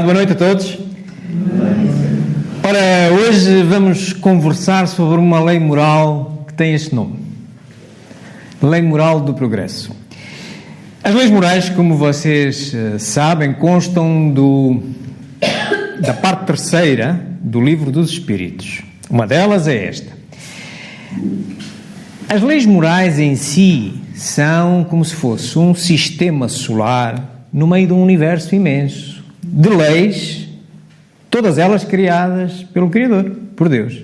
Boa noite a todos. Ora, hoje vamos conversar sobre uma lei moral que tem este nome: Lei Moral do Progresso. As leis morais, como vocês sabem, constam da parte terceira do Livro dos Espíritos. Uma delas é esta. As leis morais em si são como se fosse um sistema solar no meio de um universo imenso de leis, todas elas criadas pelo Criador, por Deus.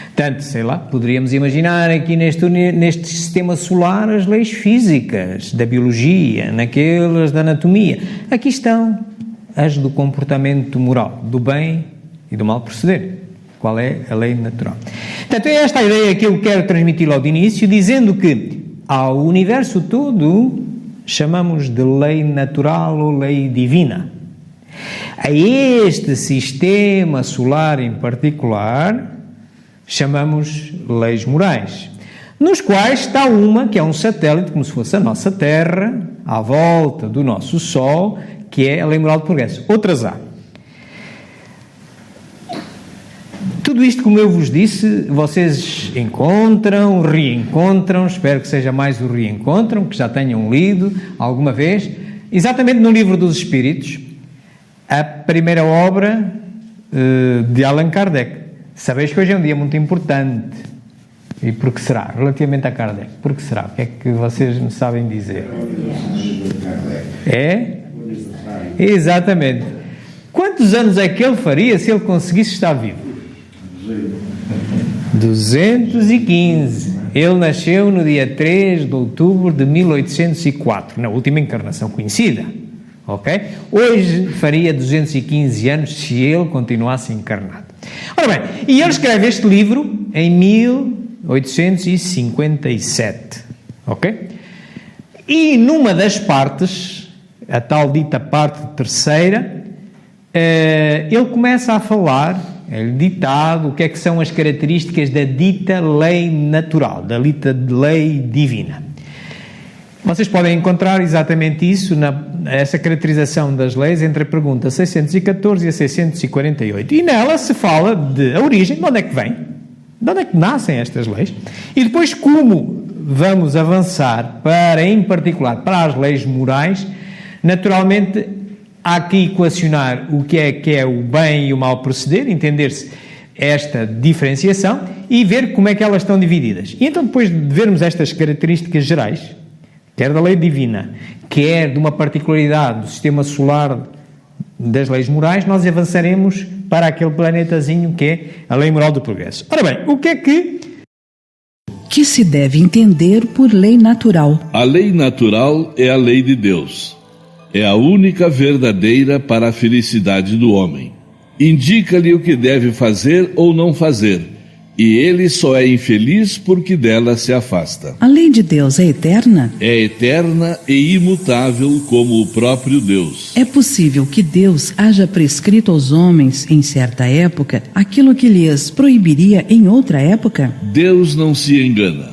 Portanto, sei lá, poderíamos imaginar aqui neste sistema solar as leis físicas, da biologia, naquelas da anatomia. Aqui estão as do comportamento moral, do bem e do mal proceder. Qual é a lei natural? Portanto, é esta a ideia que eu quero transmitir logo de início, dizendo que ao universo todo chamamos de lei natural ou lei divina. A este sistema solar em particular chamamos leis morais, nos quais está uma que é um satélite, como se fosse a nossa Terra, à volta do nosso Sol, que é a lei moral do progresso. Outras há. Tudo isto, como eu vos disse, vocês encontram, reencontram, espero que seja mais o reencontram, que já tenham lido alguma vez, exatamente no Livro dos Espíritos, a primeira obra de Allan Kardec. Sabeis que hoje é um dia muito importante. E por que será? Relativamente a Kardec. Por que será? O que é que vocês me sabem dizer? É? Exatamente. Quantos anos é que ele faria se ele conseguisse estar vivo? 215. Ele nasceu no dia 3 de outubro de 1804, na última encarnação conhecida. Ok? Hoje faria 215 anos se ele continuasse encarnado. Ora bem, e ele escreve este livro em 1857. Ok? E numa das partes, a tal dita parte terceira, ele começa a falar, é ditado, o que é que são as características da dita lei natural, da dita lei divina. Vocês podem encontrar exatamente isso, essa caracterização das leis, entre a pergunta 614 e a 648. E nela se fala de a origem, de onde é que vem, de onde é que nascem estas leis, e depois como vamos avançar para, em particular, para as leis morais. Naturalmente, há que equacionar o que é o bem e o mal proceder, entender-se esta diferenciação e ver como é que elas estão divididas. E então, depois de vermos estas características gerais, quer da lei divina, quer de uma particularidade do sistema solar das leis morais, nós avançaremos para aquele planetazinho que é a lei moral do progresso. Ora bem, o que é que se deve entender por lei natural? A lei natural é a lei de Deus. É a única verdadeira para a felicidade do homem. Indica-lhe o que deve fazer ou não fazer, e ele só é infeliz porque dela se afasta. A lei de Deus é eterna? É eterna e imutável como o próprio Deus. É possível que Deus haja prescrito aos homens, em certa época, aquilo que lhes proibiria em outra época? Deus não se engana.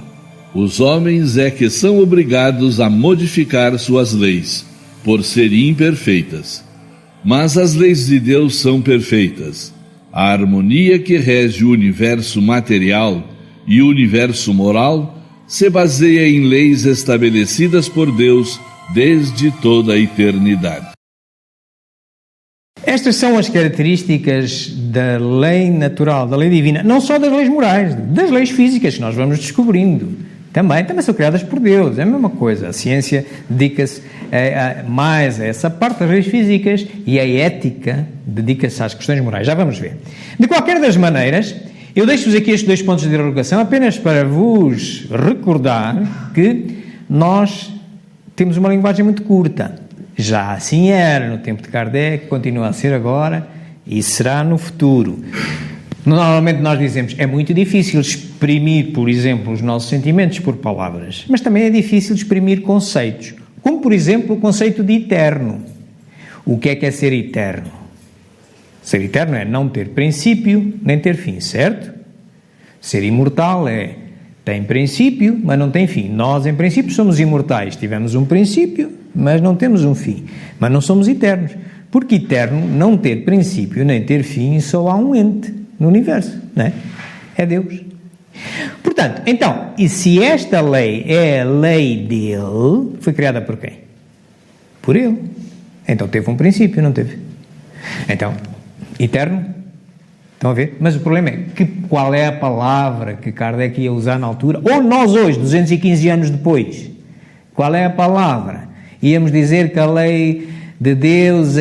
Os homens é que são obrigados a modificar suas leis, por serem imperfeitas. Mas as leis de Deus são perfeitas. A harmonia que rege o universo material e o universo moral se baseia em leis estabelecidas por Deus desde toda a eternidade. Estas são as características da lei natural, da lei divina, não só das leis morais, das leis físicas que nós vamos descobrindo. Também são criadas por Deus, é a mesma coisa. A ciência dedica-se mais a essa parte das leis físicas e a ética dedica-se às questões morais. Já vamos ver. De qualquer das maneiras, eu deixo-vos aqui estes 2 pontos de interrogação apenas para vos recordar que nós temos uma linguagem muito curta. Já assim era no tempo de Kardec, continua a ser agora e será no futuro. Normalmente nós dizemos, é muito difícil exprimir, por exemplo, os nossos sentimentos por palavras, mas também é difícil exprimir conceitos, como, por exemplo, o conceito de eterno. O que é ser eterno? Ser eterno é não ter princípio nem ter fim, certo? Ser imortal tem princípio, mas não tem fim. Nós, em princípio, somos imortais. Tivemos um princípio, mas não temos um fim. Mas não somos eternos. Porque eterno, não ter princípio nem ter fim, só há um ente no universo, não é? É Deus. Portanto, então, e se esta lei é a lei dele, foi criada por quem? Por ele. Então teve um princípio, não teve? Então, eterno. Estão a ver? Mas o problema é que qual é a palavra que Kardec ia usar na altura? Ou nós hoje, 215 anos depois, qual é a palavra? Íamos dizer que a lei de Deus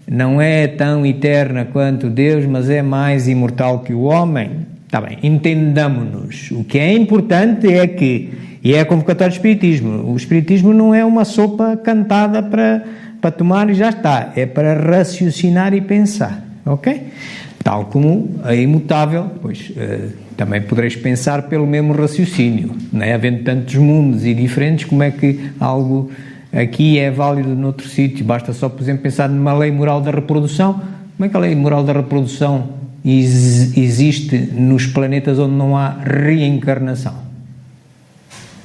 não é tão eterna quanto Deus, mas é mais imortal que o homem. Está bem, entendamos-nos. O que é importante é que, e é a convocatória do Espiritismo, o Espiritismo não é uma sopa cantada para tomar e já está, é para raciocinar e pensar, ok? Tal como a imutável, pois também podereis pensar pelo mesmo raciocínio, não é? Havendo tantos mundos e diferentes, como é que algo aqui é válido noutro sítio? Basta só, por exemplo, pensar numa lei moral da reprodução. Como é que a lei moral da reprodução existe nos planetas onde não há reencarnação?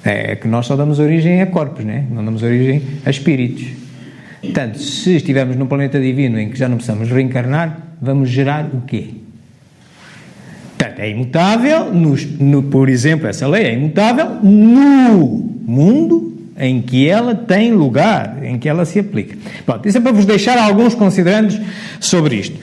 É que nós só damos origem a corpos, não damos origem a espíritos. Portanto, se estivermos num planeta divino em que já não precisamos reencarnar, vamos gerar o quê? Portanto, é imutável, por exemplo, essa lei é imutável no mundo em que ela tem lugar, em que ela se aplica. Pronto, isso é para vos deixar alguns considerandos sobre isto.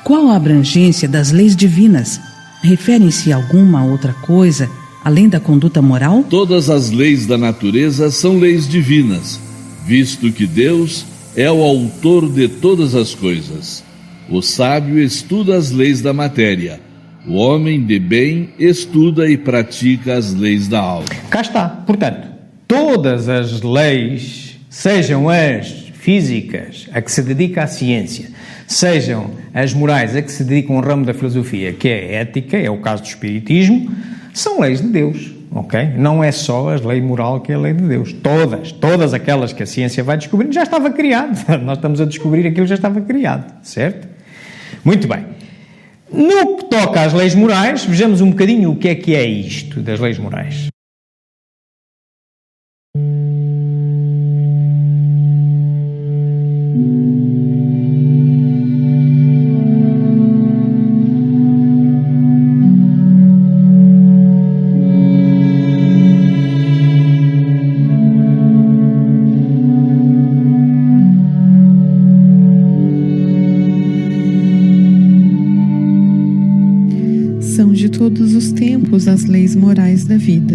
Qual a abrangência das leis divinas? Referem-se a alguma outra coisa, além da conduta moral? Todas as leis da natureza são leis divinas, visto que Deus é o autor de todas as coisas. O sábio estuda as leis da matéria. O homem de bem estuda e pratica as leis da alma. Cá está. Portanto, todas as leis, sejam as físicas, a que se dedica à ciência, sejam as morais, a que se dedica um ramo da filosofia, que é a ética, é o caso do espiritismo, são leis de Deus, ok? Não é só a lei moral que é a lei de Deus. Todas aquelas que a ciência vai descobrindo já estava criado. Nós estamos a descobrir aquilo que já estava criado, certo? Muito bem. No que toca às leis morais, vejamos um bocadinho o que é isto das leis morais. Todos os tempos as leis morais da vida,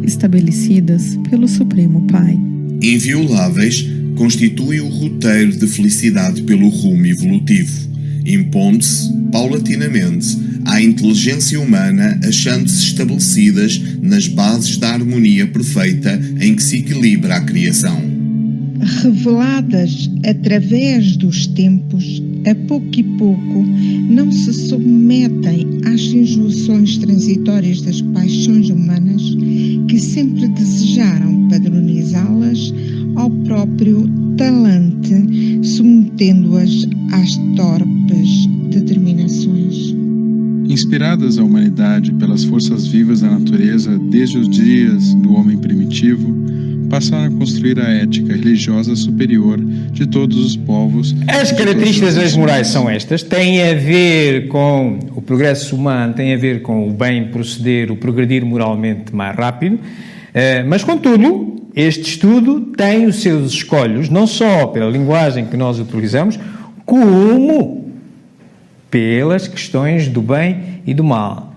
estabelecidas pelo Supremo Pai. Invioláveis, constituem o roteiro de felicidade pelo rumo evolutivo, impondo-se, paulatinamente, à inteligência humana, achando-se estabelecidas nas bases da harmonia perfeita em que se equilibra a criação. Reveladas através dos tempos, a pouco e pouco, não se submetem às injunções transitórias das paixões humanas que sempre desejaram padronizá-las ao próprio talante, submetendo-as às torpes determinações. Inspiradas a humanidade pelas forças vivas da natureza desde os dias do homem primitivo, passaram a construir a ética religiosa superior de todos os povos. As características das morais são estas, têm a ver com o progresso humano, têm a ver com o bem proceder, o progredir moralmente mais rápido, mas contudo, este estudo tem os seus escolhos, não só pela linguagem que nós utilizamos, como pelas questões do bem e do mal.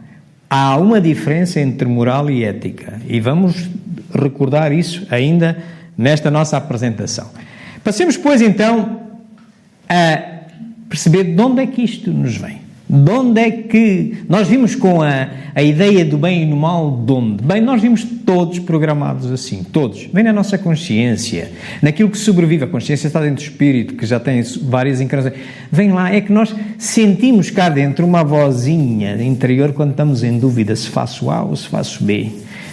Há uma diferença entre moral e ética, e vamos recordar isso ainda nesta nossa apresentação. Passemos, pois, então, a perceber de onde é que isto nos vem. De onde é que... Nós vimos com a ideia do bem e do mal, de onde? Bem, nós vimos todos programados assim, todos. Vem na nossa consciência, naquilo que sobrevive. A consciência está dentro do espírito, que já tem várias encarnações. Vem lá, é que nós sentimos cá dentro uma vozinha interior quando estamos em dúvida se faço A ou se faço B.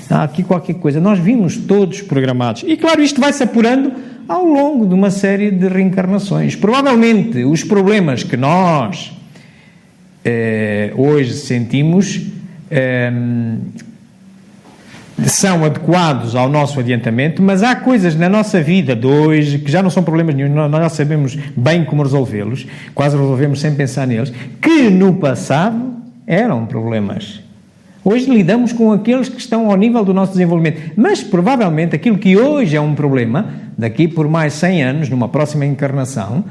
Há aqui qualquer coisa. Nós vimos todos programados. E, claro, isto vai-se apurando ao longo de uma série de reencarnações. Provavelmente, os problemas que nós hoje sentimos são adequados ao nosso adiantamento, mas há coisas na nossa vida de hoje que já não são problemas nenhum, nós já sabemos bem como resolvê-los, quase resolvemos sem pensar neles, que no passado eram problemas. Hoje lidamos com aqueles que estão ao nível do nosso desenvolvimento, mas provavelmente aquilo que hoje é um problema, daqui por mais 100 anos, numa próxima encarnação,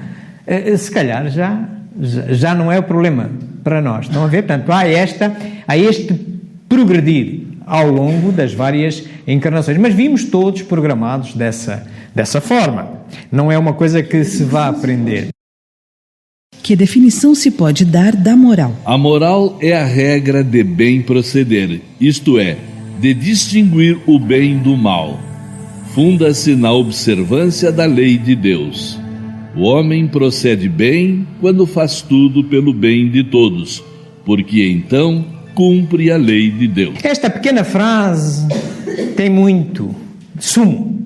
se calhar já não é o problema para nós. Estão a ver? Portanto, há este progredir ao longo das várias encarnações, mas vimos todos programados dessa forma. Não é uma coisa que se vá aprender. Que definição se pode dar da moral? A moral é a regra de bem proceder, isto é, de distinguir o bem do mal. Funda-se na observância da lei de Deus. O homem procede bem quando faz tudo pelo bem de todos, porque então cumpre a lei de Deus. Esta pequena frase tem muito sumo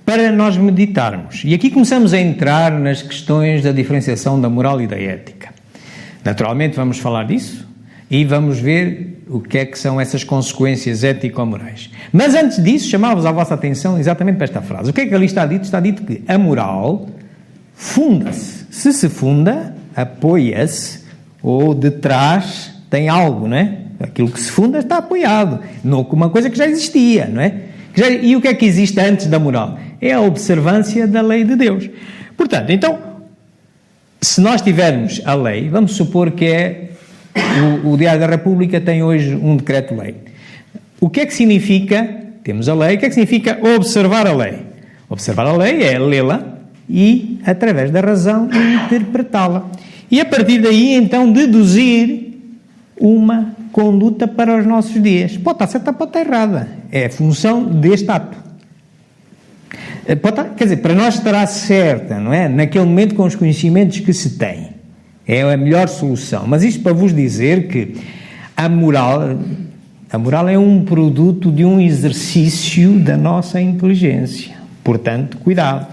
para nós meditarmos. E aqui começamos a entrar nas questões da diferenciação da moral e da ética. Naturalmente vamos falar disso e vamos ver o que é que são essas consequências ético-morais. Mas antes disso, chamava-vos a vossa atenção exatamente para esta frase. O que é que ali está dito? Está dito que a moral funda-se. Se funda, apoia-se, ou de trás tem algo, não é? Aquilo que se funda está apoiado, não com uma coisa que já existia, não é? E o que é que existe antes da moral? É a observância da lei de Deus. Portanto, então, se nós tivermos a lei, vamos supor que o Diário da República tem hoje um decreto-lei. O que é que significa, temos a lei, o que é que significa observar a lei? Observar a lei é lê-la e, através da razão, interpretá-la. E a partir daí, então, deduzir uma conduta para os nossos dias. Pode estar certa, pode estar errada. É a função deste ato. Pode estar, quer dizer, para nós estará certa, não é? Naquele momento com os conhecimentos que se tem. É a melhor solução. Mas isto para vos dizer que a moral é um produto de um exercício da nossa inteligência. Portanto, cuidado.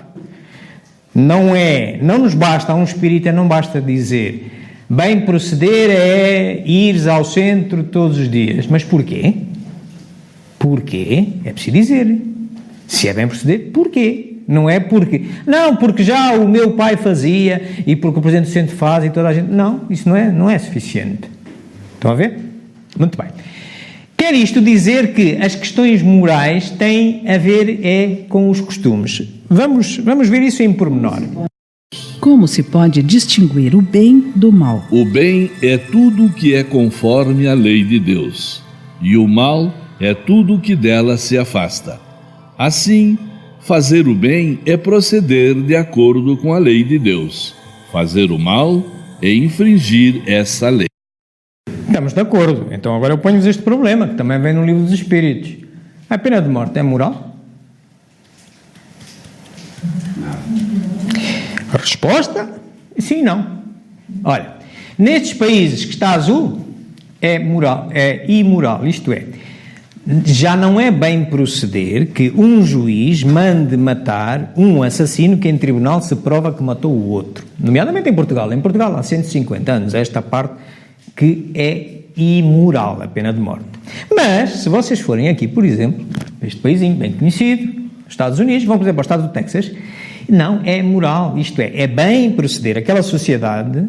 Não nos basta, a um espírita não basta dizer bem proceder é ires ao centro todos os dias. Mas porquê? Porquê? É preciso dizer. Se é bem proceder, porquê? Não é porque... Não, porque já o meu pai fazia e porque o Presidente do Centro faz e toda a gente... Não, isso não é suficiente. Estão a ver? Muito bem. Quer isto dizer que as questões morais têm a ver com os costumes. Vamos ver isso em pormenor. Como se pode distinguir o bem do mal? O bem é tudo o que é conforme à lei de Deus, e o mal é tudo o que dela se afasta. Assim, fazer o bem é proceder de acordo com a lei de Deus. Fazer o mal é infringir essa lei. Estamos de acordo. Então agora eu ponho-vos este problema, que também vem no Livro dos Espíritos. A pena de morte é moral? A resposta? Sim e não. Olha, nestes países que está azul, é moral, é imoral, isto é, já não é bem proceder que um juiz mande matar um assassino que em tribunal se prova que matou o outro. Nomeadamente em Portugal. Em Portugal há 150 anos esta parte que é imoral, a pena de morte. Mas, se vocês forem aqui, por exemplo, este paísinho bem conhecido, Estados Unidos, vão, por exemplo, ao estado do Texas, não, é moral, isto é bem proceder. Aquela sociedade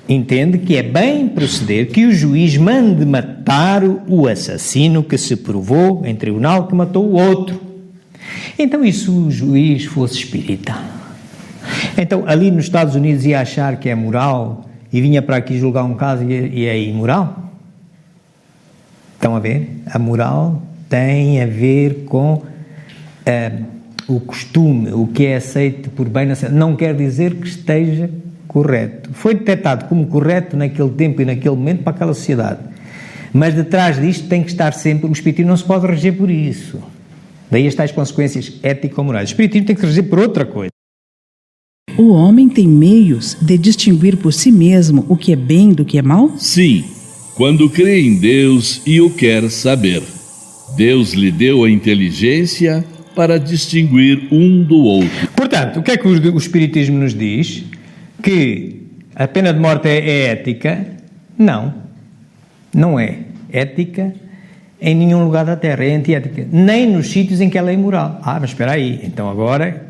entende que é bem proceder que o juiz mande matar o assassino que se provou em tribunal que matou o outro. Então, e se o juiz fosse espírita? Então, ali nos Estados Unidos ia achar que é moral e vinha para aqui julgar um caso e é imoral? Estão a ver? A moral tem a ver com o costume, o que é aceito por bem, não quer dizer que esteja correto. Foi detectado como correto naquele tempo e naquele momento para aquela sociedade. Mas detrás disto tem que estar sempre, o espiritismo não se pode reger por isso. Daí as tais consequências ético-morais. O espiritismo tem que se reger por outra coisa. O homem tem meios de distinguir por si mesmo o que é bem do que é mal? Sim, quando crê em Deus e o quer saber. Deus lhe deu a inteligência para distinguir um do outro. Portanto, o que é que o espiritismo nos diz? Que a pena de morte é ética? Não, não é. Ética em nenhum lugar da Terra, é antiética, nem nos sítios em que ela é imoral. Mas espera aí, então agora,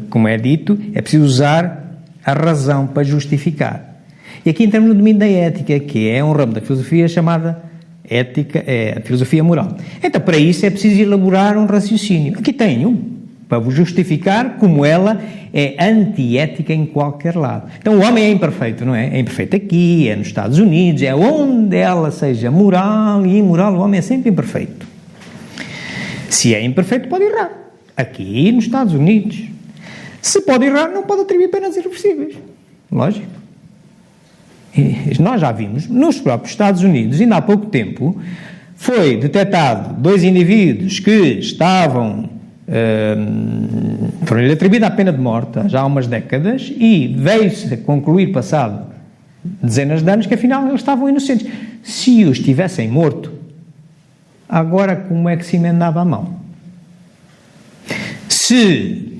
como é dito, é preciso usar a razão para justificar. E aqui entramos no domínio da ética, que é um ramo da filosofia chamada ética, é a filosofia moral. Então, para isso é preciso elaborar um raciocínio. Aqui tenho para vos justificar como ela é antiética em qualquer lado. Então o homem é imperfeito, não é? É imperfeito aqui, é nos Estados Unidos, é onde ela seja moral e imoral, o homem é sempre imperfeito. Se é imperfeito, pode errar. Aqui nos Estados Unidos. Se pode errar, não pode atribuir penas irreversíveis. Lógico. E nós já vimos, nos próprios Estados Unidos, ainda há pouco tempo, foi detectado 2 indivíduos que estavam... foram-lhe atribuída a pena de morte já há umas décadas e veio-se a concluir, passado dezenas de anos, que afinal eles estavam inocentes. Se os tivessem morto, agora como é que se emendava a mão? Se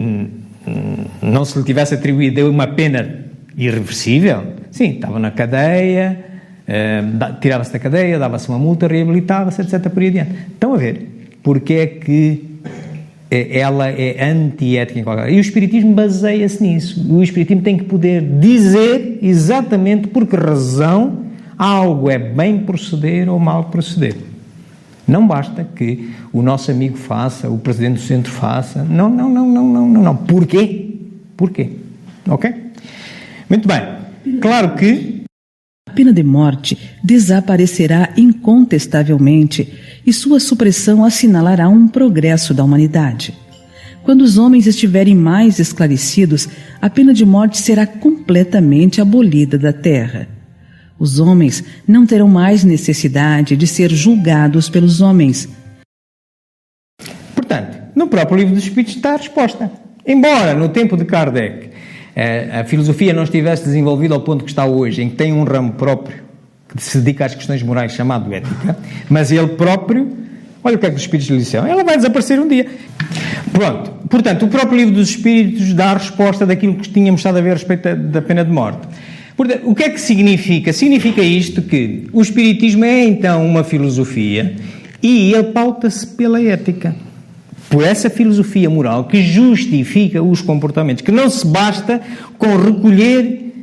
não se lhe tivesse atribuído uma pena irreversível, sim, estava na cadeia, tirava-se da cadeia, dava-se uma multa, reabilitava-se, etc. por aí adiante. Estão a ver porque é que ela é antiética em qualquer lugar. E o Espiritismo baseia-se nisso. O Espiritismo tem que poder dizer exatamente por que razão algo é bem proceder ou mal proceder. Não basta que o nosso amigo faça, o presidente do centro faça. Não. Porquê? Porquê? Ok? Muito bem. Claro que a pena de morte desaparecerá incontestavelmente e sua supressão assinalará um progresso da humanidade. Quando os homens estiverem mais esclarecidos, a pena de morte será completamente abolida da terra. Os homens não terão mais necessidade de ser julgados pelos homens. Portanto, no próprio Livro dos Espíritos está a resposta. Embora no tempo de Kardec a filosofia não estivesse desenvolvida ao ponto que está hoje, em que tem um ramo próprio que se dedica às questões morais chamado ética, mas ele próprio, olha o que é que os Espíritos lhe disseram, ela vai desaparecer um dia. Pronto. Portanto, o próprio Livro dos Espíritos dá a resposta daquilo que tínhamos estado a ver a respeito da pena de morte. Portanto, o que é que significa? Significa isto que o Espiritismo é então uma filosofia e ele pauta-se pela ética. Por essa filosofia moral que justifica os comportamentos, que não se basta com recolher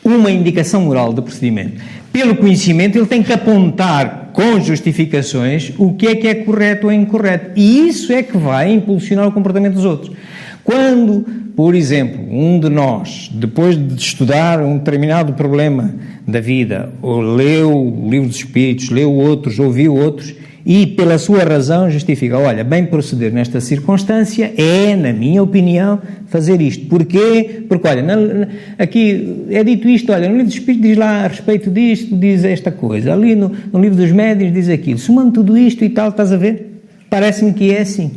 uma indicação moral de procedimento. Pelo conhecimento, ele tem que apontar com justificações o que é correto ou incorreto. E isso é que vai impulsionar o comportamento dos outros. Quando, por exemplo, um de nós, depois de estudar um determinado problema da vida, ou leu o Livro dos Espíritos, leu outros, ouviu outros, e pela sua razão justifica, olha, bem proceder nesta circunstância é, na minha opinião, fazer isto. Porquê? Porque, olha, aqui é dito isto, olha, no Livro dos Espíritos diz lá a respeito disto, diz esta coisa, ali no Livro dos Médiuns diz aquilo, somando tudo isto e tal, estás a ver? Parece-me que é assim,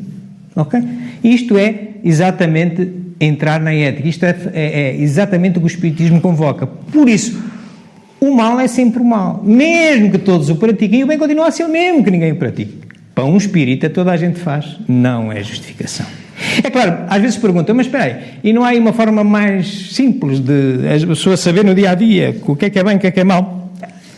ok? Isto é exatamente entrar na ética, isto é exatamente o que o Espiritismo convoca. Por isso, o mal é sempre o mal, mesmo que todos o pratiquem, e o bem continua a ser o mesmo que ninguém o pratique. Para um espírita, toda a gente faz, não é justificação. É claro, às vezes perguntam, mas espera aí, e não há aí uma forma mais simples de a pessoa saber no dia-a-dia o que é bem, o que é mau?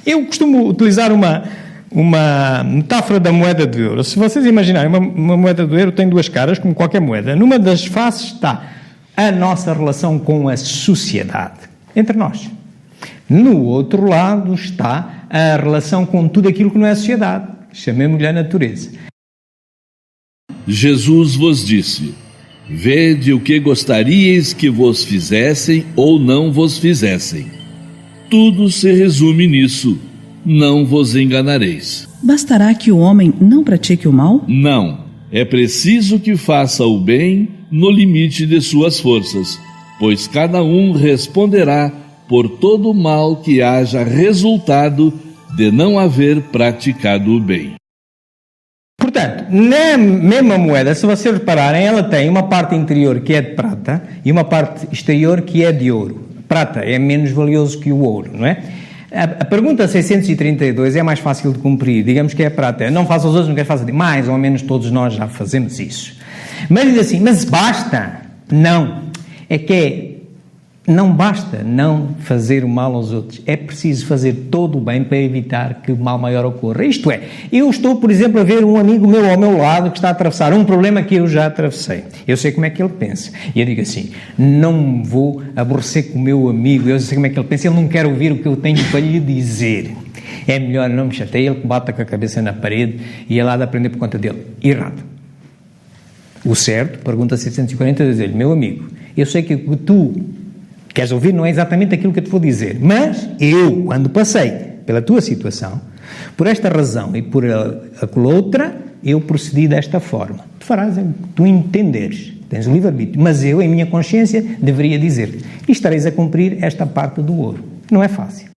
Eu costumo utilizar uma metáfora da moeda de euro. Se vocês imaginarem, uma moeda de euro tem duas caras, como qualquer moeda. Numa das faces está a nossa relação com a sociedade, entre nós. No outro lado está a relação com tudo aquilo que não é a sociedade, chamemos-lhe a natureza. Jesus vos disse: vede o que gostaríeis que vos fizessem ou não vos fizessem. Tudo se resume nisso: não vos enganareis. Bastará que o homem não pratique o mal? Não, é preciso que faça o bem no limite de suas forças, pois cada um responderá por todo o mal que haja resultado de não haver praticado o bem. Portanto, na mesma moeda, se vocês repararem, ela tem uma parte interior que é de prata e uma parte exterior que é de ouro. Prata é menos valioso que o ouro, não é? A pergunta 632 é mais fácil de cumprir, digamos que é a prata. Não faça aos outros, não quer fazer. Mais ou menos todos nós já fazemos isso. Mas diz assim, mas basta? Não. É que não basta não fazer o mal aos outros, é preciso fazer todo o bem para evitar que o mal maior ocorra. Isto é, eu estou, por exemplo, a ver um amigo meu ao meu lado que está a atravessar um problema que eu já atravessei. Eu sei como é que ele pensa. E eu digo assim, não vou aborrecer com o meu amigo, eu sei como é que ele pensa, ele não quer ouvir o que eu tenho para lhe dizer. É melhor não me chatear, ele que bata com a cabeça na parede e ele há de aprender por conta dele. Errado. O certo, pergunta 740, diz-lhe, meu amigo, eu sei que o que tu queres ouvir não é exatamente aquilo que eu te vou dizer, mas eu, quando passei pela tua situação, por esta razão e por aquela outra, eu procedi desta forma. Tu farás o que tu entenderes, tens o livre-arbítrio, mas eu, em minha consciência, deveria dizer-te, e estareis a cumprir esta parte do ouro. Não é fácil.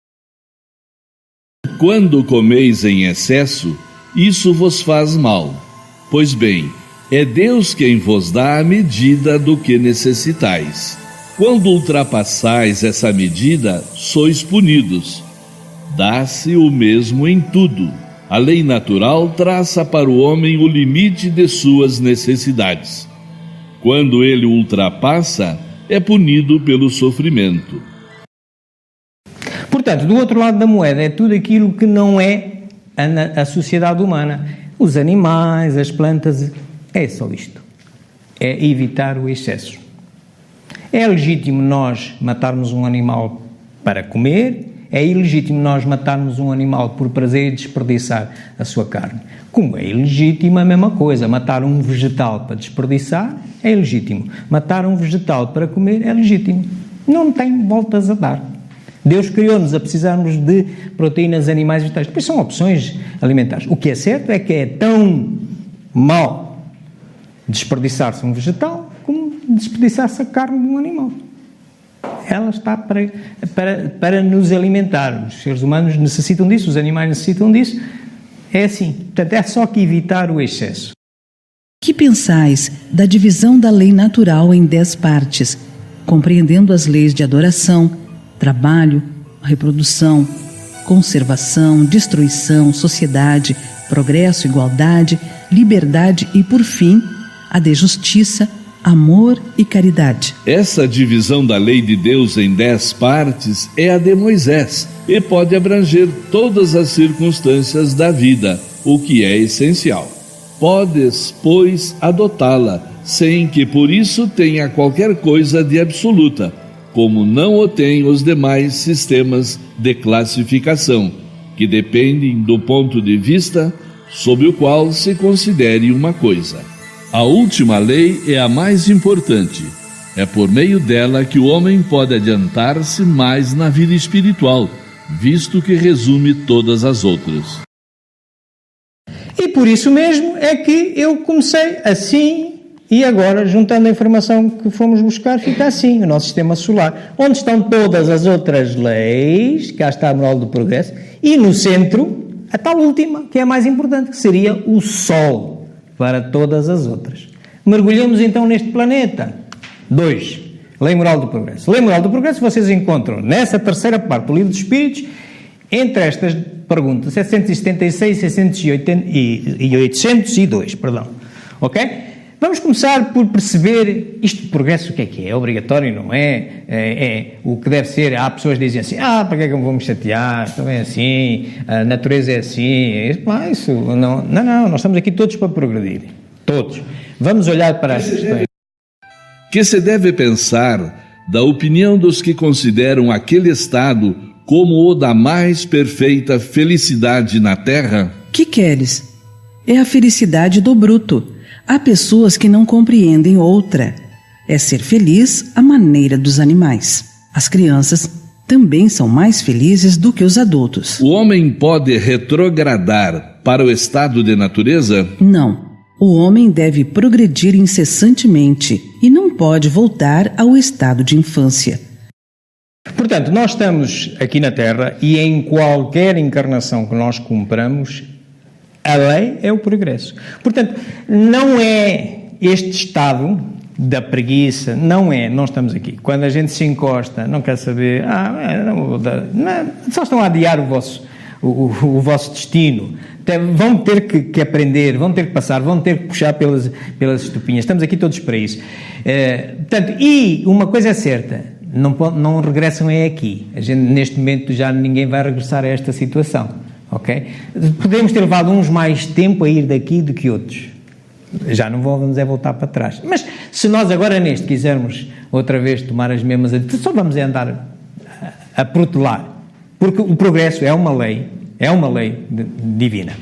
Quando comeis em excesso, isso vos faz mal. Pois bem, é Deus quem vos dá a medida do que necessitais. Quando ultrapassais essa medida, sois punidos. Dá-se o mesmo em tudo. A lei natural traça para o homem o limite de suas necessidades. Quando ele ultrapassa, é punido pelo sofrimento. Portanto, do outro lado da moeda é tudo aquilo que não é a sociedade humana. Os animais, as plantas, é só isto. É evitar o excesso. É legítimo nós matarmos um animal para comer, é ilegítimo nós matarmos um animal por prazer e desperdiçar a sua carne. Como é ilegítimo a mesma coisa, matar um vegetal para desperdiçar é ilegítimo. Matar um vegetal para comer é legítimo. Não tem voltas a dar. Deus criou-nos a precisarmos de proteínas animais e vegetais. Depois são opções alimentares. O que é certo é que é tão mau desperdiçar-se um vegetal como desperdiçar-se a carne de um animal. Ela está para nos alimentar. Os seres humanos necessitam disso, os animais necessitam disso. É assim. Portanto, é só que evitar o excesso. Que pensais da divisão da lei natural em 10 partes, compreendendo as leis de adoração, trabalho, reprodução, conservação, destruição, sociedade, progresso, igualdade, liberdade e, por fim, a de justiça, amor e caridade? Essa divisão da lei de Deus em 10 partes é a de Moisés e pode abranger todas as circunstâncias da vida, o que é essencial. Podes, pois, adotá-la, sem que por isso tenha qualquer coisa de absoluta, como não o têm os demais sistemas de classificação, que dependem do ponto de vista sob o qual se considere uma coisa. A última lei é a mais importante. É por meio dela que o homem pode adiantar-se mais na vida espiritual, visto que resume todas as outras. E por isso mesmo é que eu comecei assim. E agora, juntando a informação que fomos buscar, fica assim, o nosso sistema solar. Onde estão todas as outras leis, cá está a moral do progresso, e no centro, a tal última, que é a mais importante, que seria o Sol, para todas as outras. Mergulhamos então neste planeta. 2. Lei moral do progresso. Lei moral do progresso vocês encontram nessa terceira parte do Livro dos Espíritos, entre estas perguntas, 776, 680 e 802, perdão. Ok? Vamos começar por perceber isto de progresso, o que é? É obrigatório, não é? É o que deve ser. Há pessoas que dizem assim, para que é que eu me vou me chatear? Isto é assim, a natureza é assim. Isso não, nós estamos aqui todos para progredir. Todos. Vamos olhar para as questões. Que se deve pensar da opinião dos que consideram aquele estado como o da mais perfeita felicidade na Terra? Que queres? É a felicidade do bruto. Há pessoas que não compreendem outra. É ser feliz à maneira dos animais. As crianças também são mais felizes do que os adultos. O homem pode retrogradar para o estado de natureza? Não. O homem deve progredir incessantemente e não pode voltar ao estado de infância. Portanto, nós estamos aqui na Terra e em qualquer encarnação que nós cumpramos, a lei é o progresso. Portanto, não é este estado da preguiça, não estamos aqui. Quando a gente se encosta, não quer saber, só estão a adiar o vosso destino. Vão ter que aprender, vão ter que passar, vão ter que puxar pelas estupinhas. Estamos aqui todos para isso. Portanto, e uma coisa é certa, não regressam aqui. A gente, neste momento, já ninguém vai regressar a esta situação, ok? Podemos ter levado uns mais tempo a ir daqui do que outros. Já não vamos voltar para trás. Mas se nós agora neste quisermos outra vez tomar as mesmas atitudes, só vamos andar a protelar. Porque o progresso é uma lei divina.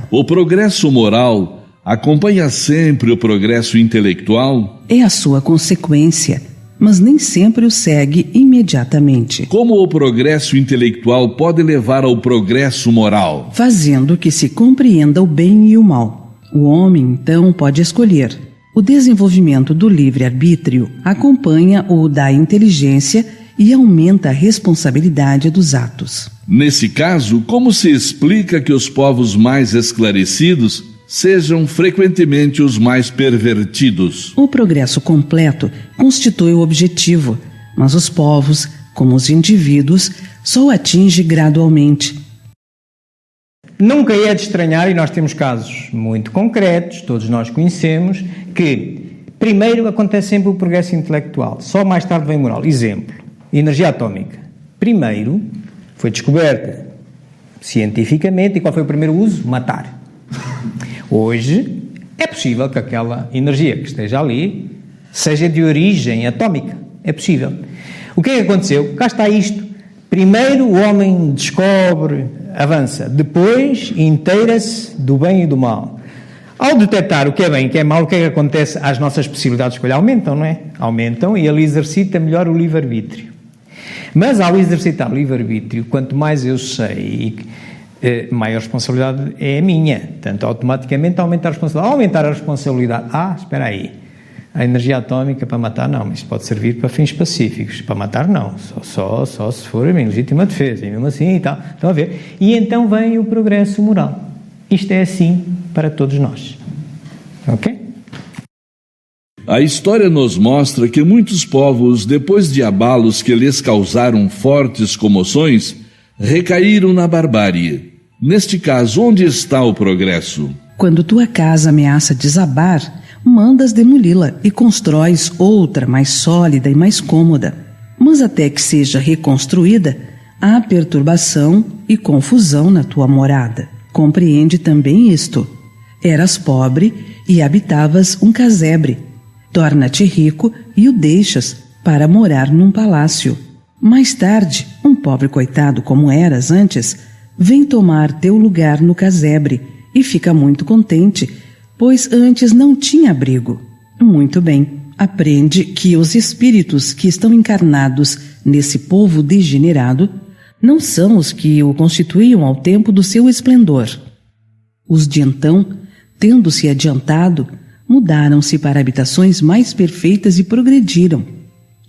O progresso moral acompanha sempre o progresso intelectual? É a sua consequência, mas nem sempre o segue imediatamente. Como o progresso intelectual pode levar ao progresso moral? Fazendo que se compreenda o bem e o mal. O homem, então, pode escolher. O desenvolvimento do livre-arbítrio acompanha o da inteligência e aumenta a responsabilidade dos atos. Nesse caso, como se explica que os povos mais esclarecidos sejam frequentemente os mais pervertidos? O progresso completo constitui o objetivo, mas os povos, como os indivíduos, só o atinge gradualmente. Nunca é de estranhar, e nós temos casos muito concretos, todos nós conhecemos, que primeiro acontece sempre o progresso intelectual, só mais tarde vem o moral. Exemplo, energia atómica. Primeiro foi descoberta cientificamente, e qual foi o primeiro uso? Matar. Hoje é possível que aquela energia que esteja ali seja de origem atómica. É possível. O que é que aconteceu? Cá está isto. Primeiro o homem descobre, avança. Depois inteira-se do bem e do mal. Ao detectar o que é bem e o que é mal, o que é que acontece? As nossas possibilidades de escolha aumentam, não é? Aumentam e ele exercita melhor o livre-arbítrio. Mas ao exercitar o livre-arbítrio, quanto mais eu sei, maior responsabilidade é a minha. Portanto, automaticamente aumenta a responsabilidade. Ao aumentar a responsabilidade, espera aí, a energia atómica para matar não, mas pode servir para fins pacíficos. Para matar não, só se for em legítima defesa, e mesmo assim e tal. Estão a ver? E então vem o progresso moral. Isto é assim para todos nós. Ok? A história nos mostra que muitos povos, depois de abalos que lhes causaram fortes comoções, recaíram na barbárie. Neste caso, onde está o progresso? Quando tua casa ameaça desabar, mandas demoli-la e constróis outra mais sólida e mais cômoda. Mas até que seja reconstruída, há perturbação e confusão na tua morada. Compreende também isto. Eras pobre e habitavas um casebre. Torna-te rico e o deixas para morar num palácio. Mais tarde, um pobre coitado como eras antes, vem tomar teu lugar no casebre e fica muito contente, pois antes não tinha abrigo. Muito bem, aprende que os espíritos que estão encarnados nesse povo degenerado não são os que o constituíam ao tempo do seu esplendor. Os de então, tendo-se adiantado, mudaram-se para habitações mais perfeitas e progrediram,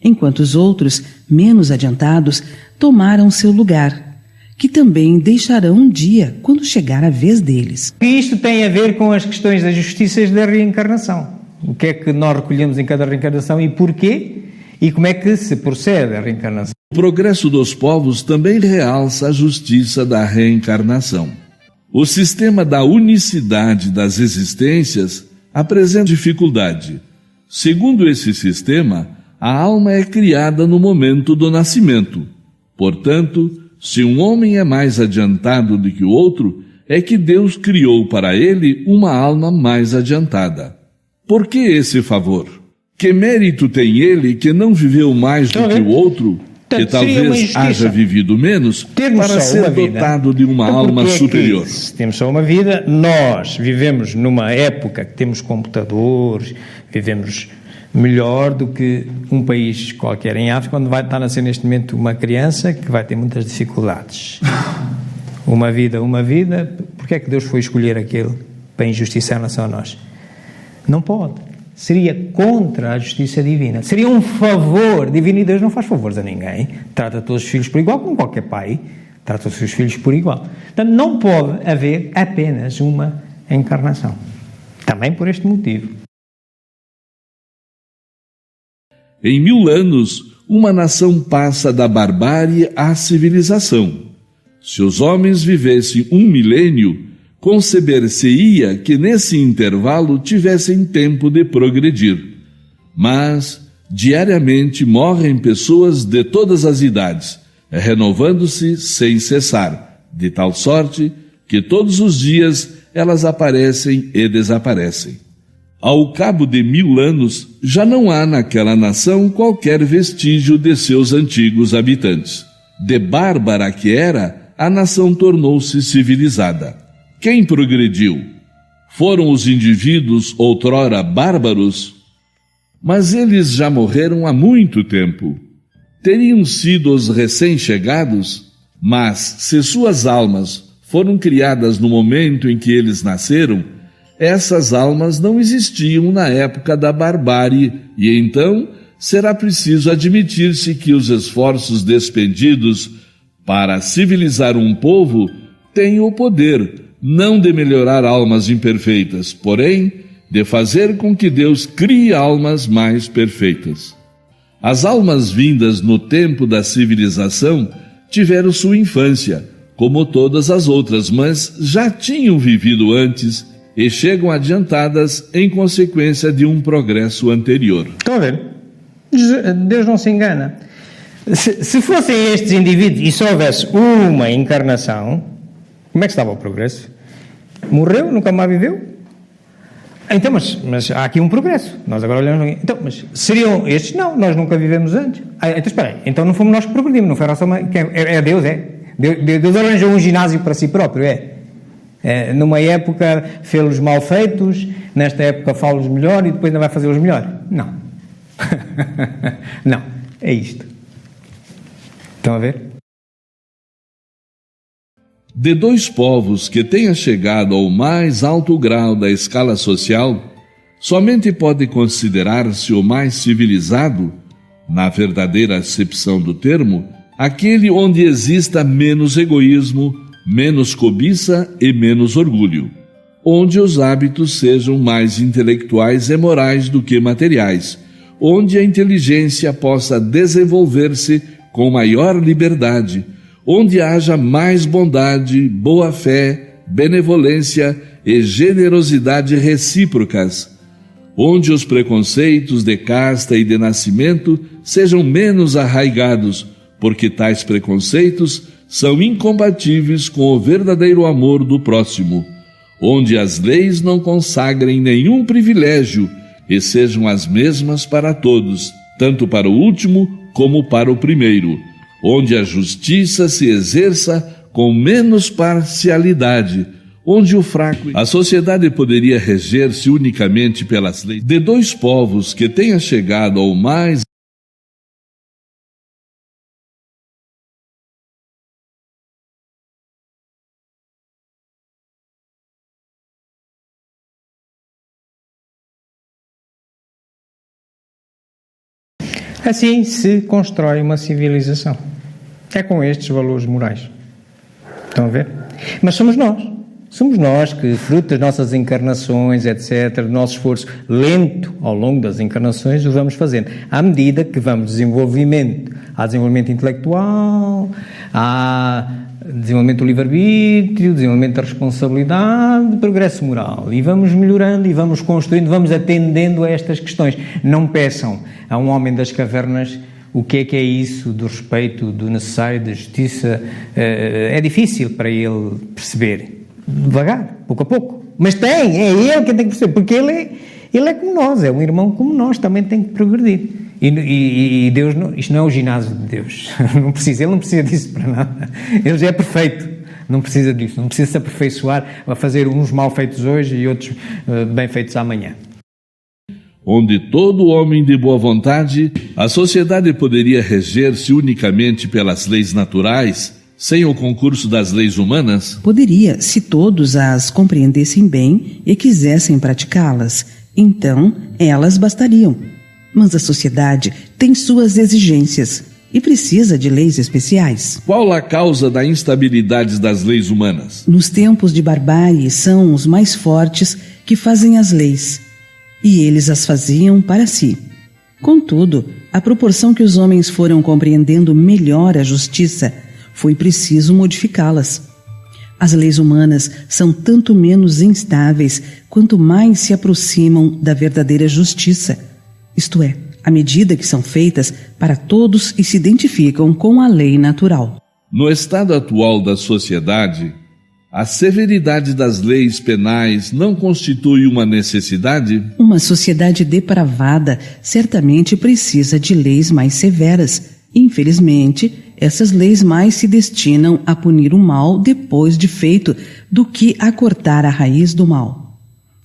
enquanto os outros, menos adiantados, tomaram seu lugar, que também deixarão um dia quando chegar a vez deles. E isto tem a ver com as questões da justiça e da reencarnação. O que é que nós recolhemos em cada reencarnação e porquê? E como é que se procede a reencarnação? O progresso dos povos também realça a justiça da reencarnação. O sistema da unicidade das existências apresenta dificuldade. Segundo esse sistema, a alma é criada no momento do nascimento. Portanto, se um homem é mais adiantado do que o outro, é que Deus criou para ele uma alma mais adiantada. Por que esse favor? Que mérito tem ele que não viveu mais do que o outro, que talvez haja vivido menos, para ser dotado de uma alma superior? Temos só uma vida, nós vivemos numa época que temos computadores, vivemos melhor do que um país qualquer em África, onde vai estar a nascer neste momento uma criança que vai ter muitas dificuldades. Uma vida, porque é que Deus foi escolher aquele para injustiçar a nós? Não pode. Seria contra a justiça divina. Seria um favor divino, e Deus não faz favores a ninguém. Trata todos os filhos por igual, como qualquer pai trata os seus filhos por igual. Portanto, não pode haver apenas uma encarnação. Também por este motivo. Em 1000 anos, uma nação passa da barbárie à civilização. Se os homens vivessem 1 milênio, conceber-se-ia que nesse intervalo tivessem tempo de progredir. Mas, Diariamente morrem pessoas de todas as idades, renovando-se sem cessar, de tal sorte que todos os dias elas aparecem e desaparecem. Ao cabo de 1000 anos, já não há naquela nação qualquer vestígio de seus antigos habitantes. De bárbara que era, a nação tornou-se civilizada. Quem progrediu? Foram os indivíduos outrora bárbaros? Mas eles já morreram há muito tempo. Teriam sido os recém-chegados? Mas, se suas almas foram criadas no momento em que eles nasceram, essas almas não existiam na época da barbárie, e então será preciso admitir-se que os esforços despendidos para civilizar um povo têm o poder, não de melhorar almas imperfeitas, porém, de fazer com que Deus crie almas mais perfeitas. As almas vindas no tempo da civilização tiveram sua infância, como todas as outras, mas já tinham vivido antes e chegam adiantadas em consequência de um progresso anterior. Estão a ver? Deus não se engana. Se fossem estes indivíduos e só houvesse uma encarnação, como é que estava o progresso? Morreu, nunca mais viveu? Então, mas há aqui um progresso. Nós agora olhamos... Então, mas seriam estes? Não, nós nunca vivemos antes. Então, espera aí. Então não fomos nós que progredimos, não foi a nossa mãe. É Deus, é? Deus arranjou um ginásio para si próprio, é? Numa época fê-los mal feitos, nesta época fá-los melhor e depois ainda vai fazê-los melhor. Não. Não. É isto. Estão a ver? De dois povos que tenha chegado ao mais alto grau da escala social, somente pode considerar-se o mais civilizado, na verdadeira acepção do termo, aquele onde exista menos egoísmo, menos cobiça e menos orgulho, onde os hábitos sejam mais intelectuais e morais do que materiais, onde a inteligência possa desenvolver-se com maior liberdade, onde haja mais bondade, boa-fé, benevolência e generosidade recíprocas, onde os preconceitos de casta e de nascimento sejam menos arraigados, porque tais preconceitos são incompatíveis com o verdadeiro amor do próximo, onde as leis não consagrem nenhum privilégio e sejam as mesmas para todos, tanto para o último como para o primeiro, onde a justiça se exerça com menos parcialidade, onde o fraco... A sociedade poderia reger-se unicamente pelas leis de dois povos que tenha chegado ao mais... Assim se constrói uma civilização. É com estes valores morais. Estão a ver? Mas somos nós que, fruto das nossas encarnações, etc., do nosso esforço lento ao longo das encarnações, o vamos fazendo. À medida que vamos há desenvolvimento intelectual, há desenvolvimento do livre-arbítrio, desenvolvimento da responsabilidade, progresso moral. E vamos melhorando e vamos construindo, vamos atendendo a estas questões. Não peçam a um homem das cavernas o que é isso do respeito, do necessário, da justiça. É difícil para ele perceber. Devagar, pouco a pouco. Mas é ele quem tem que perceber, porque ele é como nós, é um irmão como nós, também tem que progredir. E Deus, isto não é o ginásio de Deus. Ele não precisa disso para nada. Ele já é perfeito. Não precisa disso. Não precisa se aperfeiçoar a fazer uns mal feitos hoje e outros bem feitos amanhã. Onde todo homem de boa vontade, a sociedade poderia reger-se unicamente pelas leis naturais, sem o concurso das leis humanas? Poderia, se todos as compreendessem bem e quisessem praticá-las. Então, elas bastariam. Mas a sociedade tem suas exigências e precisa de leis especiais. Qual a causa da instabilidade das leis humanas? Nos tempos de barbárie são os mais fortes que fazem as leis, e eles as faziam para si. Contudo, à proporção que os homens foram compreendendo melhor a justiça, foi preciso modificá-las. As leis humanas são tanto menos instáveis quanto mais se aproximam da verdadeira justiça, isto é, à medida que são feitas para todos e se identificam com a lei natural. No estado atual da sociedade, a severidade das leis penais não constitui uma necessidade? Uma sociedade depravada certamente precisa de leis mais severas. Infelizmente, essas leis mais se destinam a punir o mal depois de feito do que a cortar a raiz do mal.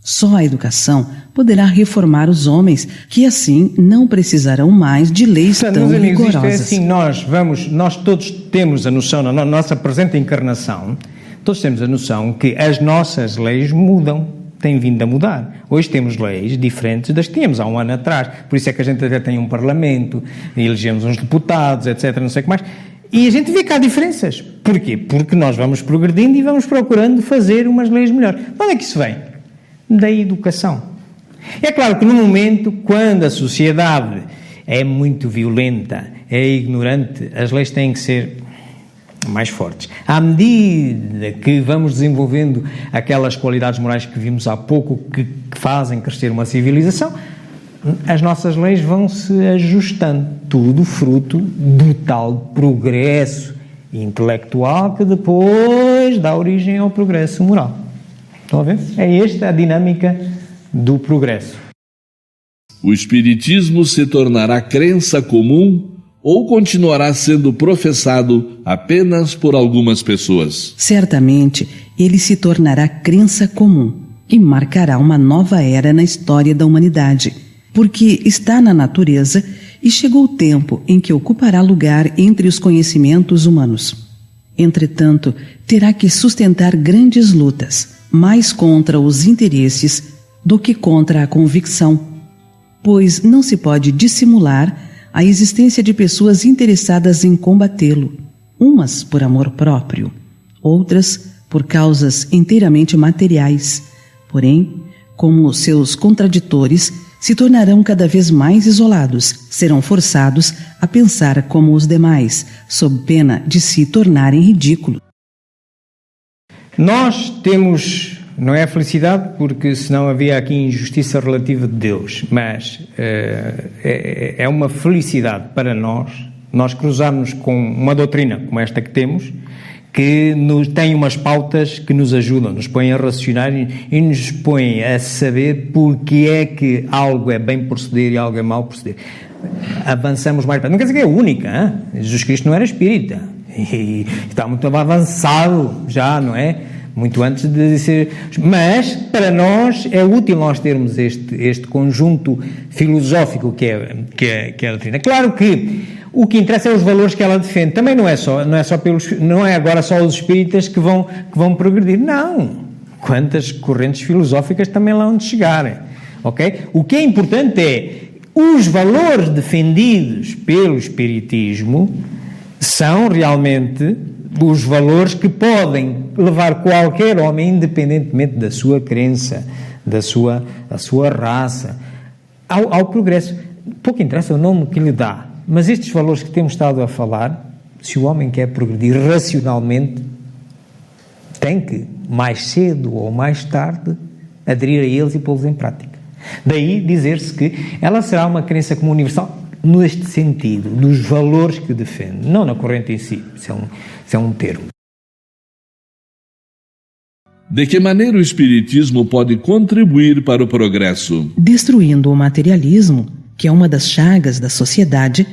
Só a educação poderá reformar os homens, que assim não precisarão mais de leis tão rigorosas. Isto é assim, nós todos temos a noção, na nossa presente encarnação, todos temos a noção que as nossas leis mudam, têm vindo a mudar. Hoje temos leis diferentes das que tínhamos há um ano atrás, por isso é que a gente até tem um parlamento, elegemos uns deputados, etc, não sei o que mais, e a gente vê que há diferenças. Porquê? Porque nós vamos progredindo e vamos procurando fazer umas leis melhores. De onde é que isso vem? Da educação. É claro que no momento, quando a sociedade é muito violenta, é ignorante, as leis têm que ser mais fortes. À medida que vamos desenvolvendo aquelas qualidades morais que vimos há pouco, que fazem crescer uma civilização, as nossas leis vão se ajustando. Tudo fruto do tal progresso intelectual que depois dá origem ao progresso moral. Estão a ver? É esta a dinâmica do progresso. O Espiritismo se tornará crença comum ou continuará sendo professado apenas por algumas pessoas? Certamente, ele se tornará crença comum e marcará uma nova era na história da humanidade, porque está na natureza e chegou o tempo em que ocupará lugar entre os conhecimentos humanos. Entretanto, terá que sustentar grandes lutas, mais contra os interesses do que contra a convicção, pois não se pode dissimular a existência de pessoas interessadas em combatê-lo, umas por amor próprio, outras por causas inteiramente materiais. Porém, como seus contraditores se tornarão cada vez mais isolados, serão forçados a pensar como os demais, sob pena de se tornarem ridículos. Nós temos, não é a felicidade, porque senão havia aqui injustiça relativa de Deus, mas é uma felicidade para nós cruzarmos com uma doutrina como esta que temos, que tem umas pautas que nos ajudam, nos põem a raciocinar e nos põem a saber porque é que algo é bem proceder e algo é mal proceder. Avançamos mais. Não quer dizer que é a única, hein? Jesus Cristo não era espírita e está muito avançado já, não é? Muito antes de ser... Mas, para nós, é útil nós termos este conjunto filosófico que é a doutrina. Claro que o que interessa é os valores que ela defende. Também não é agora só os espíritas que vão progredir. Não! Quantas correntes filosóficas também lá onde chegarem. Ok? O que é importante é os valores defendidos pelo espiritismo são realmente os valores que podem levar qualquer homem, independentemente da sua crença, da sua raça, ao progresso. Pouco interessa o nome que lhe dá, mas estes valores que temos estado a falar, se o homem quer progredir racionalmente, tem que, mais cedo ou mais tarde, aderir a eles e pô-los em prática. Daí dizer-se que ela será uma crença comum universal, neste sentido, dos valores que defende, não na corrente em si. Isso é um termo. De que maneira o Espiritismo pode contribuir para o progresso? Destruindo o materialismo, que é uma das chagas da sociedade,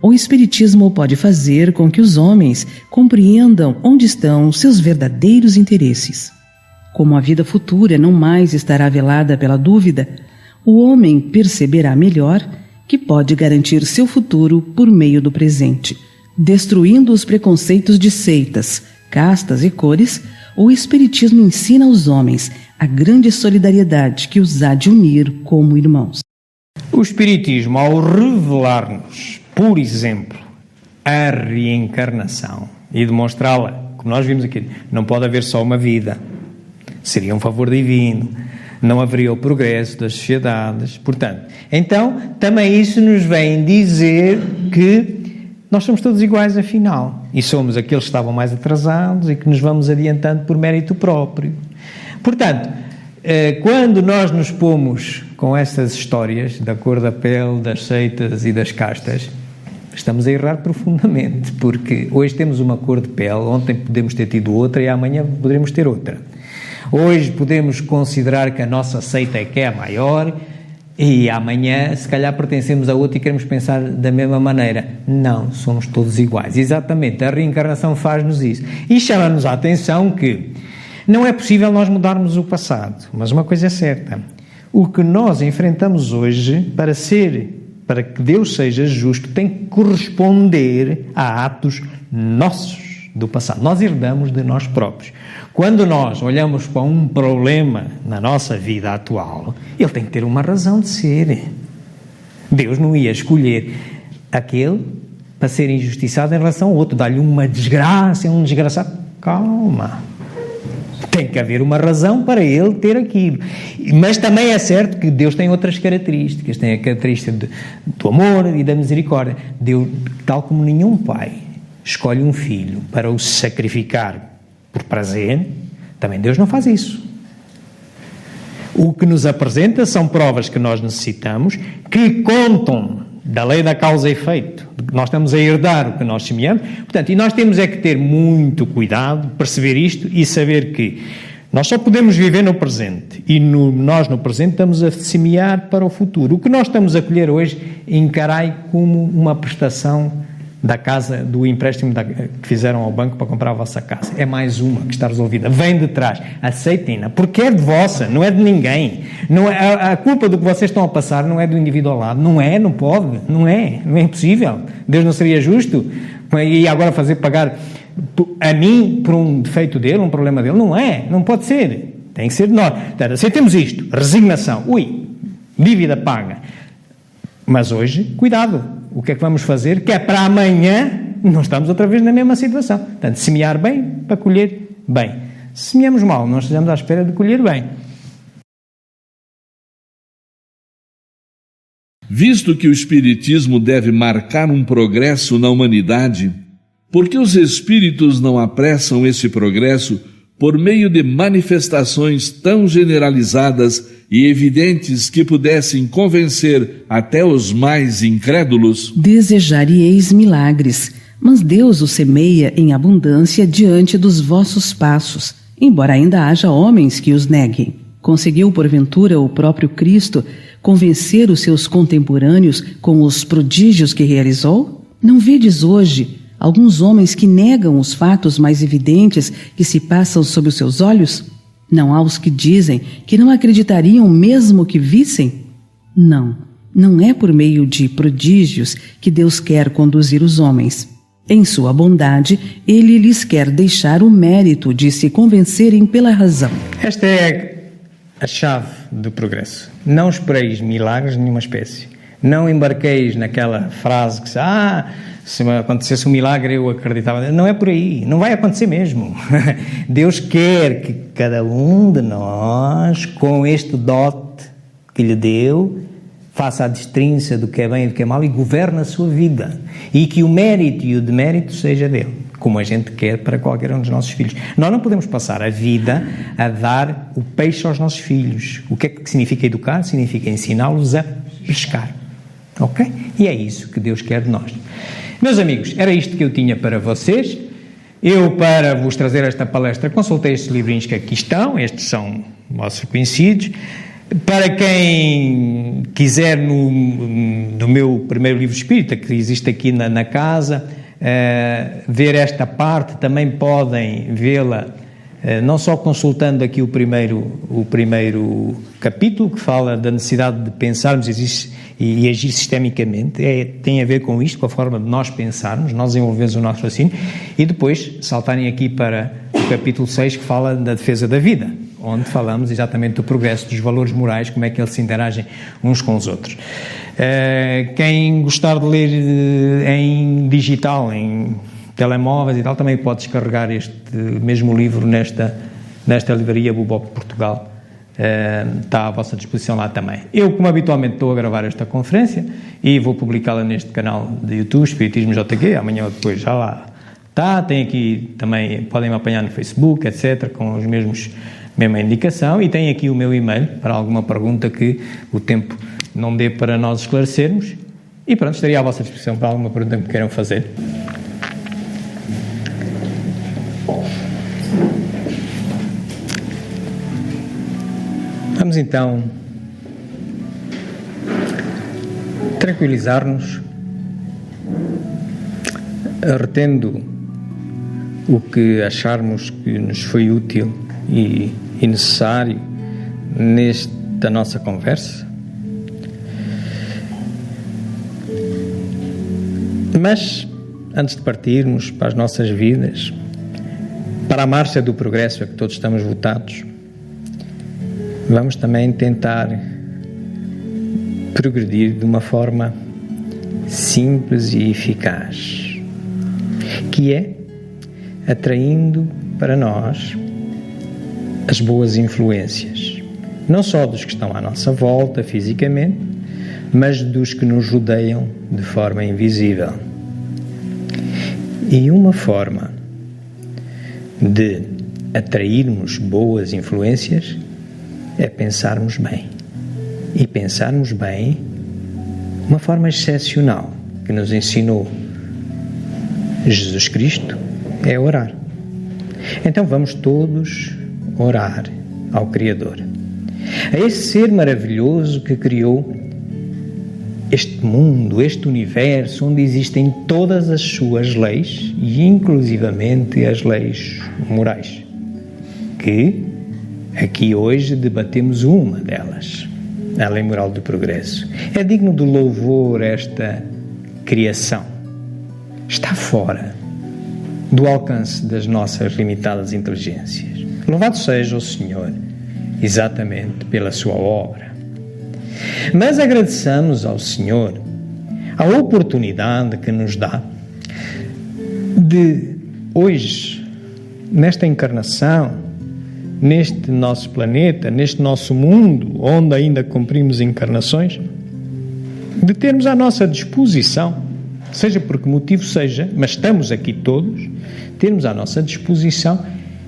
o Espiritismo pode fazer com que os homens compreendam onde estão seus verdadeiros interesses. Como a vida futura não mais estará velada pela dúvida, o homem perceberá melhor que pode garantir seu futuro por meio do presente. Destruindo os preconceitos de seitas, castas e cores, o Espiritismo ensina aos homens a grande solidariedade que os há de unir como irmãos. O Espiritismo, ao revelar-nos, por exemplo, a reencarnação e demonstrá-la, como nós vimos aqui, não pode haver só uma vida, seria um favor divino, não haveria o progresso das sociedades. Portanto, então, também isso nos vem dizer que nós somos todos iguais, afinal, e somos aqueles que estavam mais atrasados e que nos vamos adiantando por mérito próprio. Portanto, quando nós nos pomos com essas histórias da cor da pele, das seitas e das castas, estamos a errar profundamente, porque hoje temos uma cor de pele, ontem podemos ter tido outra e amanhã poderemos ter outra. Hoje podemos considerar que a nossa seita é que é a maior e amanhã, se calhar, pertencemos a outra e queremos pensar da mesma maneira. Não, somos todos iguais. Exatamente, a reencarnação faz-nos isso. E chama-nos a atenção que não é possível nós mudarmos o passado, mas uma coisa é certa. O que nós enfrentamos hoje, para que Deus seja justo, tem que corresponder a atos nossos do passado. Nós herdamos de nós próprios. Quando nós olhamos para um problema na nossa vida atual, ele tem que ter uma razão de ser. Deus não ia escolher aquele para ser injustiçado em relação ao outro, dar-lhe uma desgraça, um desgraçado. Calma. Tem que haver uma razão para ele ter aquilo. Mas também é certo que Deus tem outras características. Tem a característica do amor e da misericórdia. Deus, tal como nenhum pai escolhe um filho para o sacrificar por prazer, também Deus não faz isso. O que nos apresenta são provas que nós necessitamos, que contam da lei da causa e efeito. Nós estamos a herdar o que nós semeamos. Portanto, e nós temos é que ter muito cuidado, perceber isto e saber que nós só podemos viver no presente. E nós, no presente, estamos a semear para o futuro. O que nós estamos a colher hoje, encarai como uma prestação da casa, do empréstimo que fizeram ao banco para comprar a vossa casa. É mais uma que está resolvida. Vem de trás. Aceitem-na. Porque é de vossa, não é de ninguém. Não é, a culpa do que vocês estão a passar não é do indivíduo ao lado. Não é, não pode. Não é impossível. Deus não seria justo e agora fazer pagar a mim por um defeito dele, um problema dele. Não é. Não pode ser. Tem que ser de nós. Portanto, aceitemos isto. Resignação. Dívida paga. Mas hoje, cuidado. O que é que vamos fazer? Que é para amanhã não estamos outra vez na mesma situação. Portanto, semear bem para colher bem. Se semeamos mal, não estejamos à espera de colher bem. Visto que o Espiritismo deve marcar um progresso na humanidade, por que os espíritos não apressam esse progresso por meio de manifestações tão generalizadas e evidentes que pudessem convencer até os mais incrédulos? Desejaríeis milagres, mas Deus os semeia em abundância diante dos vossos passos, embora ainda haja homens que os neguem. Conseguiu, porventura, o próprio Cristo convencer os seus contemporâneos com os prodígios que realizou? Não vedes hoje alguns homens que negam os fatos mais evidentes que se passam sob os seus olhos? Não há os que dizem que não acreditariam mesmo que vissem? Não é por meio de prodígios que Deus quer conduzir os homens. Em sua bondade, Ele lhes quer deixar o mérito de se convencerem pela razão. Esta é a chave do progresso. Não espereis milagres de nenhuma espécie. Não embarqueis naquela frase que se acontecesse um milagre eu acreditava. Não é por aí, não vai acontecer mesmo. Deus quer que cada um de nós, com este dote que lhe deu, faça a distinção do que é bem e do que é mal e governe a sua vida. E que o mérito e o demérito seja dele, como a gente quer para qualquer um dos nossos filhos. Nós não podemos passar a vida a dar o peixe aos nossos filhos. O que é que significa educar? Significa ensiná-los a pescar. Ok? E é isso que Deus quer de nós. Meus amigos, era isto que eu tinha para vocês. Eu, para vos trazer esta palestra, consultei estes livrinhos que aqui estão. Estes são vossos conhecidos. Para quem quiser, no meu primeiro livro espírita, que existe aqui na casa, ver esta parte, também podem vê-la, não só consultando aqui o primeiro capítulo, que fala da necessidade de pensarmos e agir sistemicamente, tem a ver com isto, com a forma de nós pensarmos, nós desenvolvemos o nosso raciocínio, e depois saltarem aqui para o capítulo 6, que fala da defesa da vida, onde falamos exatamente do progresso, dos valores morais, como é que eles se interagem uns com os outros. Quem gostar de ler em digital, em telemóveis e tal, também pode descarregar este mesmo livro nesta livraria Buboc Portugal. Está à vossa disposição lá também. Eu, como habitualmente, estou a gravar esta conferência e vou publicá-la neste canal de YouTube, Espiritismo JQ, amanhã ou depois já lá está. Tem aqui também, podem me apanhar no Facebook, etc., com os mesmos mesma indicação, e tem aqui o meu e-mail para alguma pergunta que o tempo não dê para nós esclarecermos. E pronto, estaria à vossa disposição para alguma pergunta que me queiram fazer. Vamos então tranquilizar-nos, retendo o que acharmos que nos foi útil e necessário nesta nossa conversa. Mas, antes de partirmos para as nossas vidas, para a marcha do progresso a que todos estamos votados, vamos também tentar progredir de uma forma simples e eficaz, que é atraindo para nós as boas influências, não só dos que estão à nossa volta fisicamente, mas dos que nos rodeiam de forma invisível. E uma forma de atrairmos boas influências é pensarmos bem. E pensarmos bem, uma forma excepcional que nos ensinou Jesus Cristo, é orar. Então vamos todos orar ao Criador, a esse ser maravilhoso que criou este mundo, este universo, onde existem todas as suas leis, e inclusivamente as leis morais, que aqui hoje debatemos uma delas, a lei moral do progresso. É digno de louvor esta criação. Está fora do alcance das nossas limitadas inteligências. Louvado seja o Senhor, exatamente pela sua obra. Mas agradeçamos ao Senhor a oportunidade que nos dá de hoje, nesta encarnação, neste nosso planeta, neste nosso mundo, onde ainda cumprimos encarnações, de termos à nossa disposição, seja por que motivo seja, mas estamos aqui todos, termos à nossa disposição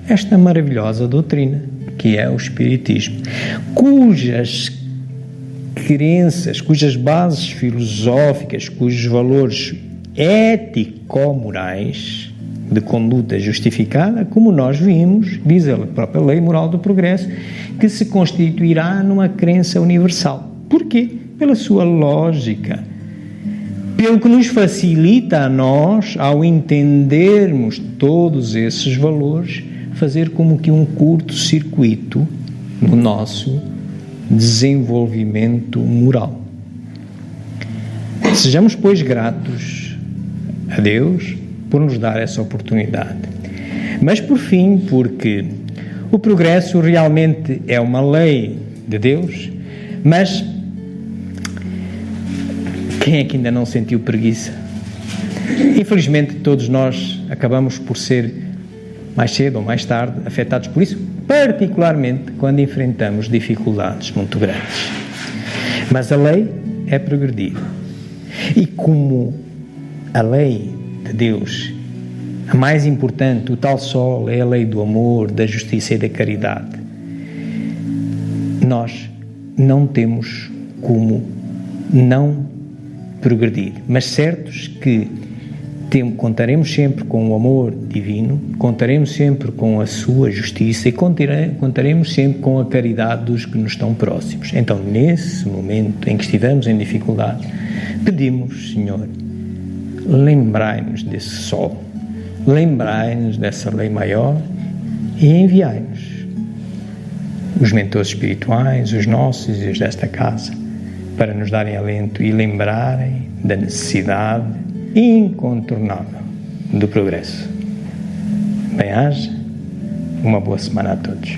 esta maravilhosa doutrina, que é o Espiritismo, cujas crenças, cujas bases filosóficas, cujos valores ético-morais de conduta justificada, como nós vimos, diz a própria lei moral do progresso, que se constituirá numa crença universal. Porquê? Pela sua lógica, pelo que nos facilita a nós, ao entendermos todos esses valores, fazer como que um curto-circuito no nosso desenvolvimento moral. Sejamos, pois, gratos a Deus por nos dar essa oportunidade. Mas, por fim, porque o progresso realmente é uma lei de Deus, mas quem é que ainda não sentiu preguiça? Infelizmente, todos nós acabamos por ser, mais cedo ou mais tarde, afetados por isso, particularmente quando enfrentamos dificuldades muito grandes. Mas a lei é progredir. E como a lei de Deus, a mais importante, o tal sol, é a lei do amor, da justiça e da caridade, nós não temos como não progredir, mas certos que contaremos sempre com o amor divino, contaremos sempre com a sua justiça e contaremos sempre com a caridade dos que nos estão próximos. Então, nesse momento em que estivermos em dificuldade, pedimos, Senhor, lembrai-nos desse sol, lembrai-nos dessa lei maior e enviai-nos os mentores espirituais, os nossos e os desta casa, para nos darem alento e lembrarem da necessidade incontornável do progresso. Bem-aja, uma boa semana a todos.